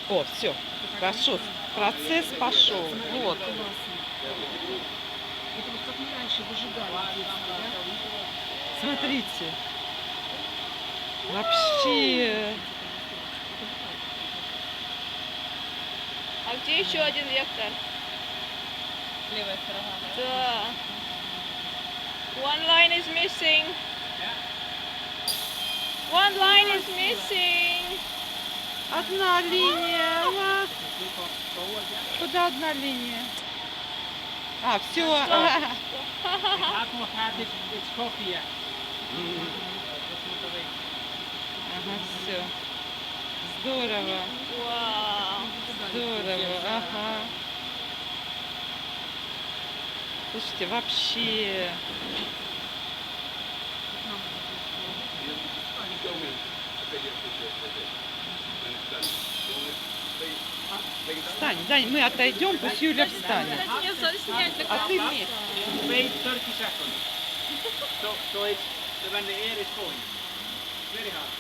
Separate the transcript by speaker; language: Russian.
Speaker 1: О, все, пошел. Процесс пошел. Вот.
Speaker 2: Это вот как мы раньше выжигали в детстве, да?
Speaker 1: Смотрите. Вообще.
Speaker 3: А где еще один вектор?
Speaker 4: Левая сторона, да?
Speaker 3: Да. One line is missing. One line is missing.
Speaker 1: Одна линия. Вот. Куда одна линия? А, все. Ага, все. Здорово.
Speaker 3: Вау.
Speaker 1: Здорово. Ага. Слушайте, вообще. Встань, Дань, мы отойдем, пусть Юля встанет.
Speaker 3: Мне снять на
Speaker 1: А ты вместе.
Speaker 5: Wait 30 seconds. So it's when the air is going. Very hard.